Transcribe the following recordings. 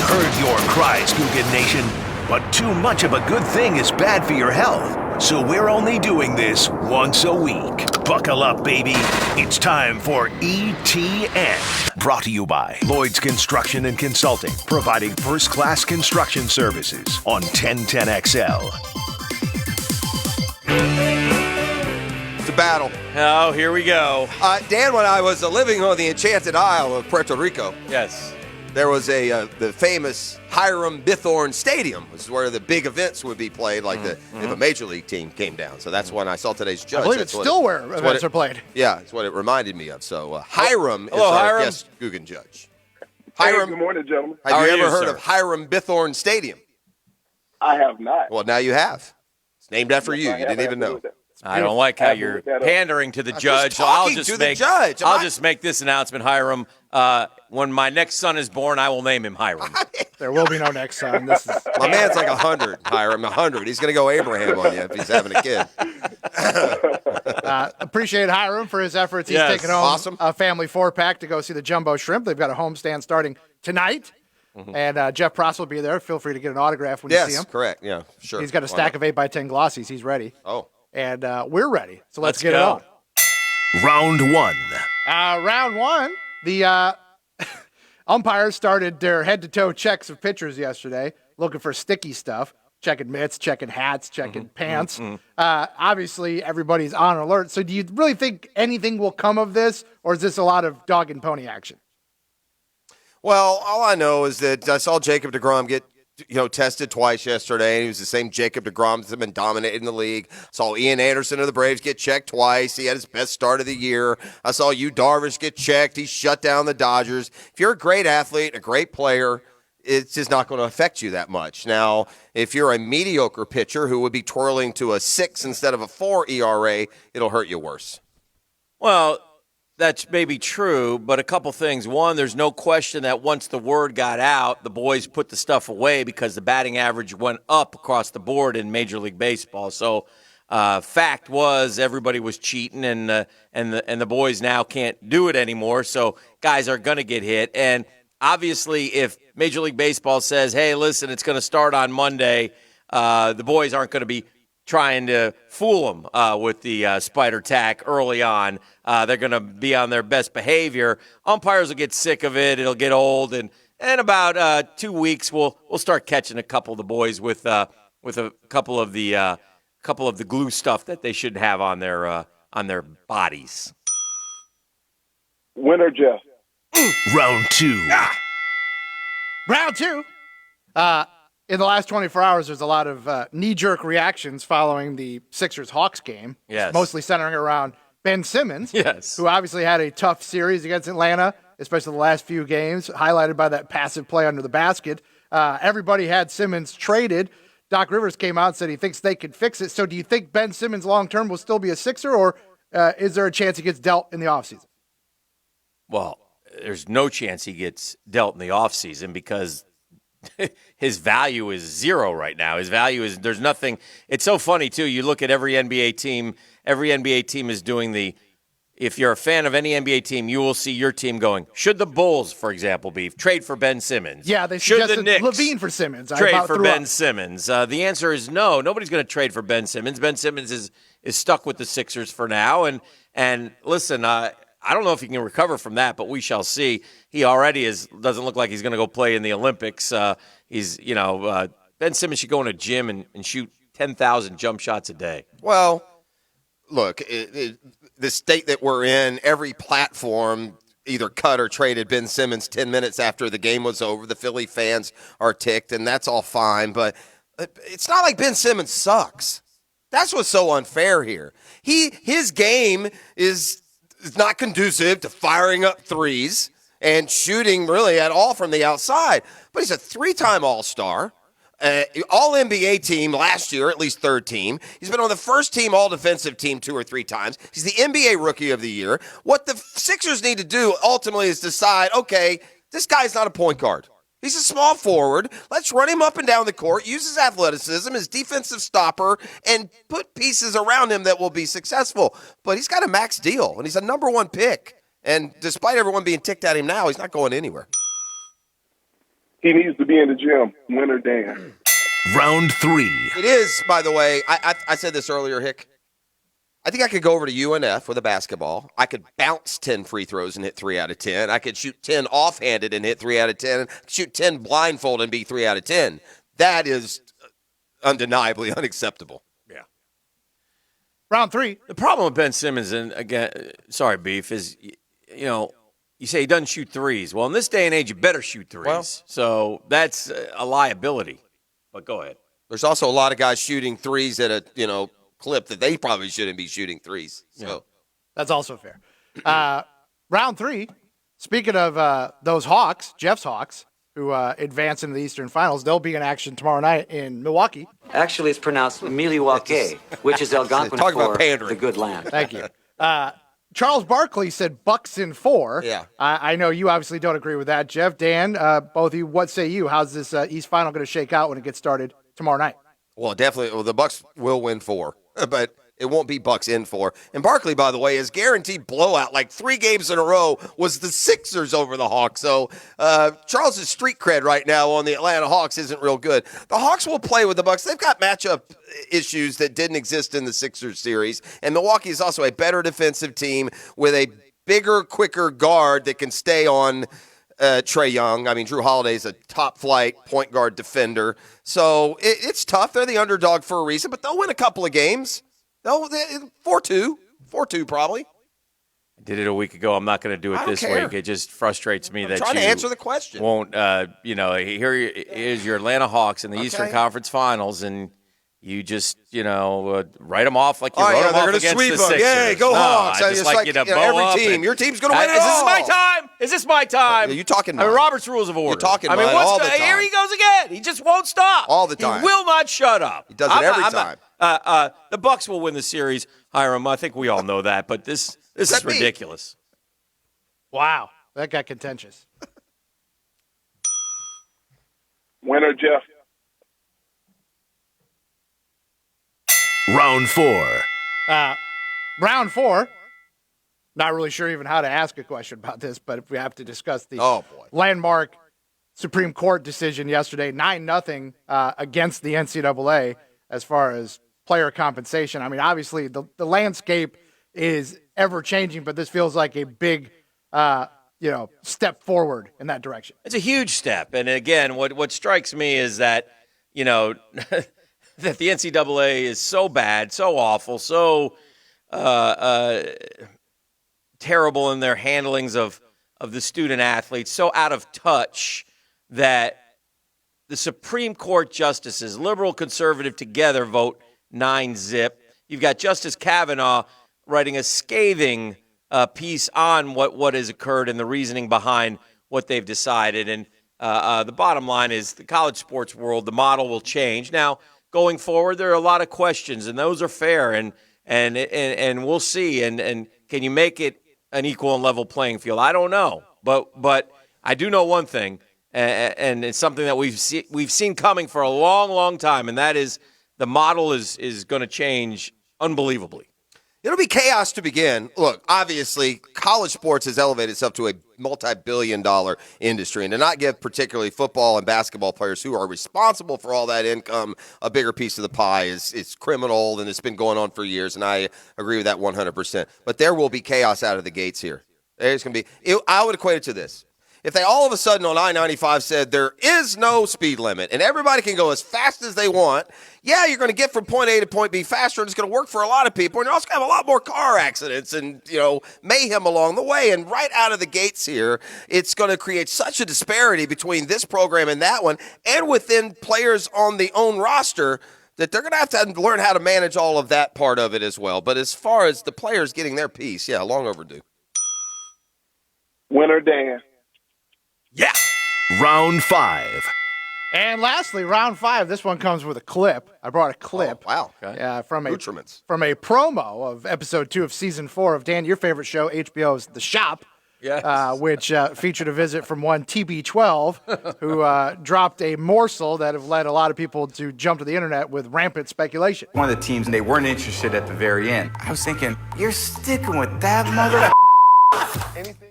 heard your cries, Guggen Nation, but too much of a good thing is bad for your health. So we're only doing this once a week. Buckle up, baby. It's time for E.T.N. Brought to you by Lloyd's Construction and Consulting, providing first-class construction services on 1010XL. It's a battle. Oh, here we go. Dan, when I was living on the Enchanted Isle of Puerto Rico, Yes. there was the famous Hiram Bithorn Stadium, which is where the big events would be played, like if a major league team came down. So that's when I saw today's Judge. I believe it's still where events are played. Yeah, it's what it reminded me of. So Hiram Hello, is our Hiram. guest Guggen Judge. Hey, Hiram, good morning, gentlemen. have How you are ever you, heard sir? of Hiram Bithorn Stadium? I have not. Well, now you have. It's named after you. I You didn't even know. I don't like how you're looked that up. pandering to the I'm judge. just So I'll talking just to the make judge. I'll just make this announcement, Hiram. When my next son is born, I will name him Hiram. There will be no next son. This is My man's like 100, Hiram, 100. He's going to go Abraham on you if he's having a kid. appreciate Hiram for his efforts. He's Yes. taking home Awesome. a family 4-pack to go see the Jumbo Shrimp. They've got a homestand starting tonight, and Jeff Pross will be there. Feel free to get an autograph when you see Yes, him. correct. Yeah, sure. He's got a Why stack not? of 8x10 glossies. He's ready, Oh. and we're ready. So let's get go. it Round one. on. Round one, the umpires started their head-to-toe checks of pitchers yesterday, looking for sticky stuff, checking mitts, checking hats, checking pants. Obviously, everybody's on alert. So do you really think anything will come of this, or is this a lot of dog and pony action? Well, all I know is that I saw Jacob deGrom get tested twice yesterday. He was the same Jacob deGrom that's been dominating the league. Saw Ian Anderson of the Braves get checked twice. He had his best start of the year. I saw Yu Darvish get checked. He shut down the Dodgers. If you're a great athlete, a great player, it's just not going to affect you that much. Now, if you're a mediocre pitcher who would be twirling to a 6 instead of a 4 ERA, it'll hurt you worse. Well, that's maybe true, but a couple things. One, there's no question that once the word got out, the boys put the stuff away because the batting average went up across the board in Major League Baseball. So, fact was everybody was cheating, and the boys now can't do it anymore. So, guys are going to get hit. And obviously, if Major League Baseball says, "Hey, listen, it's going to start on Monday," the boys aren't going to be trying to fool them with the spider tack early on. They're going to be on their best behavior. Umpires will get sick of it. It'll get old, and in about 2 weeks, we'll start catching a couple of the boys with a couple of the glue stuff that they should have on their bodies. Winner, Jeff. Round two. Round two. In the last 24 hours, there's a lot of knee-jerk reactions following the Sixers-Hawks game. Yes. Mostly centering around Ben Simmons. Yes. Who obviously had a tough series against Atlanta, especially the last few games, highlighted by that passive play under the basket. Everybody had Simmons traded. Doc Rivers came out and said he thinks they could fix it. So do you think Ben Simmons long-term will still be a Sixer, or is there a chance he gets dealt in the offseason? Well, there's no chance he gets dealt in the offseason because his value is zero right now. His value is, there's nothing. It's so funny, too. You look at every NBA team is doing if you're a fan of any NBA team, you will see your team going, should the Bulls, for example, trade for Ben Simmons? Yeah, they should suggested the Knicks Levine for Simmons. I trade about for threw Ben up. Simmons? The answer is no. Nobody's going to trade for Ben Simmons. Ben Simmons is stuck with the Sixers for now. And listen, I don't know if he can recover from that, but we shall see. He already doesn't look like he's going to go play in the Olympics. Ben Simmons should go in a gym and shoot 10,000 jump shots a day. Well, look, the state that we're in, every platform either cut or traded Ben Simmons 10 minutes after the game was over. The Philly fans are ticked, and that's all fine. But it's not like Ben Simmons sucks. That's what's so unfair here. His game is not conducive to firing up threes and shooting really at all from the outside. But he's a 3-time All-Star, All-NBA team last year, at least third team. He's been on the first team All-Defensive team 2 or 3 times. He's the NBA Rookie of the Year. What the Sixers need to do ultimately is decide, okay, this guy's not a point guard. He's a small forward. Let's run him up and down the court, use his athleticism, his defensive stopper, and put pieces around him that will be successful. But he's got a max deal, and he's a number 1 pick. And despite everyone being ticked at him now, he's not going anywhere. He needs to be in the gym. Winner Dan. Round 3. It is, by the way, I said this earlier, Hick. I think I could go over to UNF with a basketball. I could bounce 10 free throws and hit 3 out of 10. I could shoot 10 offhanded and hit 3 out of 10. Shoot 10 blindfold and be 3 out of 10. That is undeniably unacceptable. Yeah. Round 3. The problem with Ben Simmons, and again, sorry, Beef, is, you say he doesn't shoot threes. Well, in this day and age, you better shoot threes. Well, so that's a liability. But go ahead. There's also a lot of guys shooting threes at a, clip that they probably shouldn't be shooting threes. So Yeah. That's also fair. Round 3. Speaking of those Hawks, Jeff's Hawks, who advance into the Eastern Finals, they'll be in action tomorrow night in Milwaukee. Actually, it's pronounced Milwaukee, which is Algonquin Talk about for pandering. the good land. Thank you. Charles Barkley said Bucks in 4. Yeah. I know you obviously don't agree with that, Jeff. Dan, both of you, what say you? How's this East Final going to shake out when it gets started tomorrow night? Well, definitely. Well, the Bucks will win 4, but it won't be Bucks in 4. And Barkley, by the way, is guaranteed blowout. Like 3 games in a row was the Sixers over the Hawks. So Charles's street cred right now on the Atlanta Hawks isn't real good. The Hawks will play with the Bucks. They've got matchup issues that didn't exist in the Sixers series. And Milwaukee is also a better defensive team with a bigger, quicker guard that can stay on Trae Young. I mean, Drew Holiday's a top-flight point guard defender. So it's tough. They're the underdog for a reason, but they'll win a couple of games. They'll 4-2. 4-2 probably. I did it a week ago. I'm not going to do I it don't this care. week. It just frustrates me that Trying you to answer the question. won't, here's your Atlanta Hawks in the Eastern Conference Finals, and you just, write them off like you Oh, wrote yeah, them they're off gonna against sweep the them. Sixers. Yay, go No, Hawks. I It's just like like, you to you know, bow every up team. and- Your team's gonna win it Is this all. my time? Is this my time? Yeah, you talking I mean, mine. Robert's Rules of Order. You're talking I mean, mine what's all the Here time. he goes again. He just won't stop. All the time. He will not shut up. He does it every time. The Bucks will win the series, Hiram. I think we all know that, but this is Except me. ridiculous. Wow. That got contentious. Winner Jeff. Round 4. Round 4. Not really sure even how to ask a question about this, but if we have to discuss the Oh, boy. landmark Supreme Court decision yesterday, 9-0 against the NCAA as far as player compensation. I mean, obviously the landscape is ever changing, but this feels like a big, step forward in that direction. It's a huge step. And again, what strikes me is that, that the NCAA is so bad, so awful, so terrible in their handlings of the student athletes, so out of touch that the Supreme Court justices, liberal, conservative together, vote 9-0. You've got Justice Kavanaugh writing a scathing piece on what has occurred and the reasoning behind what they've decided. And the bottom line is the college sports world, the model will change. Now, going forward, there are a lot of questions, and those are fair, and we'll see. And can you make it an equal and level playing field? I don't know, but I do know one thing, and it's something that we've seen coming for a long, long time, and that is the model is going to change unbelievably. It'll be chaos to begin. Look, obviously, college sports has elevated itself to a multi-billion-dollar industry, and to not give particularly football and basketball players who are responsible for all that income a bigger piece of the pie is criminal, and it's been going on for years, and I agree with that 100%. But there will be chaos out of the gates here. There's going to be. I would equate it to this. If they all of a sudden on I-95 said there is no speed limit and everybody can go as fast as they want, yeah, you're going to get from point A to point B faster, and it's going to work for a lot of people, and you're also going to have a lot more car accidents and, mayhem along the way. And right out of the gates here, it's going to create such a disparity between this program and that one and within players on the own roster that they're going to have to learn how to manage all of that part of it as well. But as far as the players getting their piece, yeah, long overdue. Winner Dan. Yeah. Round 5. And lastly, round 5. This one comes with a clip. I brought a clip. Oh, wow. From Nutriments. a promo of episode 2 of season 4 of Dan, your favorite show, HBO's The Shop. Yes. Which featured a visit from one TB12 who dropped a morsel that have led a lot of people to jump to the internet with rampant speculation. One of the teams, they weren't interested at the very end. I was thinking, you're sticking with that mother. Anything?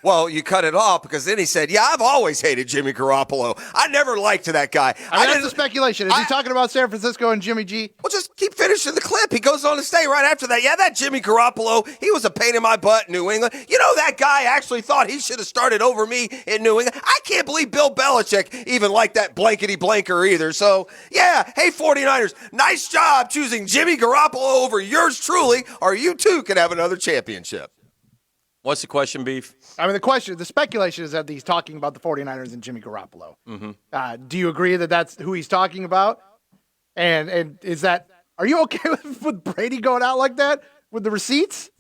Well, you cut it off because then he said, yeah, I've always hated Jimmy Garoppolo. I never liked that guy. I mean, that's the speculation. Is he talking about San Francisco and Jimmy G? Well, just keep finishing the clip. He goes on to say right after that, yeah, that Jimmy Garoppolo, he was a pain in my butt in New England. You know, that guy actually thought he should have started over me in New England. I can't believe Bill Belichick even liked that blankety blanker either. So, yeah, hey, 49ers, nice job choosing Jimmy Garoppolo over yours truly, or you too can have another championship. What's the question, Beef? I mean, the speculation is that he's talking about the 49ers and Jimmy Garoppolo. Mm-hmm. Do you agree that that's who he's talking about? And is that, are you okay with Brady going out like that with the receipts?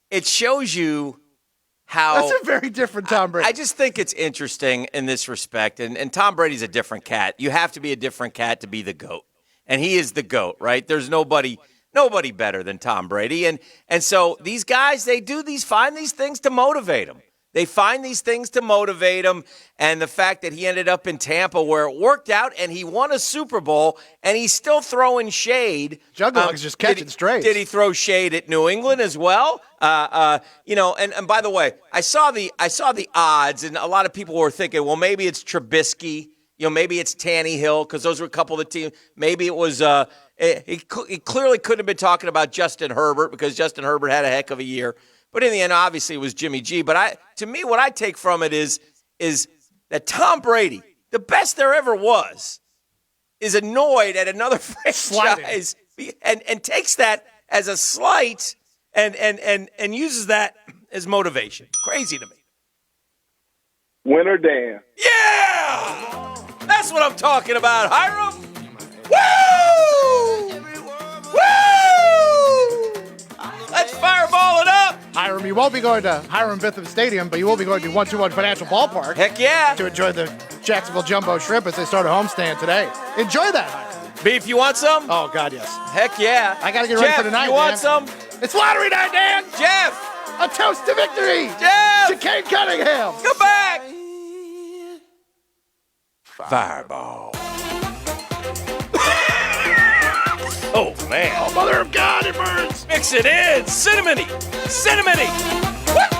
It shows you how. That's a very different Tom Brady. I just think it's interesting in this respect. And Tom Brady's a different cat. You have to be a different cat to be the GOAT. And he is the GOAT, right? There's nobody better than Tom Brady. And so these guys, they find these things to motivate them. They find these things to motivate him. And the fact that he ended up in Tampa where it worked out and he won a Super Bowl and he's still throwing shade. Juggler's just catching strays. Did he throw shade at New England as well? And by the way, I saw the odds and a lot of people were thinking, well, maybe it's Trubisky. Maybe it's Tannehill because those were a couple of the teams. Maybe it was he clearly couldn't have been talking about Justin Herbert because Justin Herbert had a heck of a year. But in the end, obviously, it was Jimmy G. But to me, what I take from it is that Tom Brady, the best there ever was, is annoyed at another franchise and takes that as a slight and uses that as motivation. Crazy to me. Winner Dan. Yeah! That's what I'm talking about, Hiram. Woo! Woo! Let's fireball it up. Hiram, you won't be going to Hiram Bitham Stadium, but you will be going to 121 Financial Ballpark. Heck yeah. To enjoy the Jacksonville Jumbo Shrimp as they start a homestand today. Enjoy that, Hiram. Beef, you want some? Oh, God, yes. Heck yeah. I got to get ready for tonight, you want some? It's lottery night, Dan. Jeff. A toast to victory. Jeff. To Kane Cunningham. Come back. Fireball. Oh, man. Oh, mother of God, it burns. Mix it in. Cinnamony. Cinnamony. What?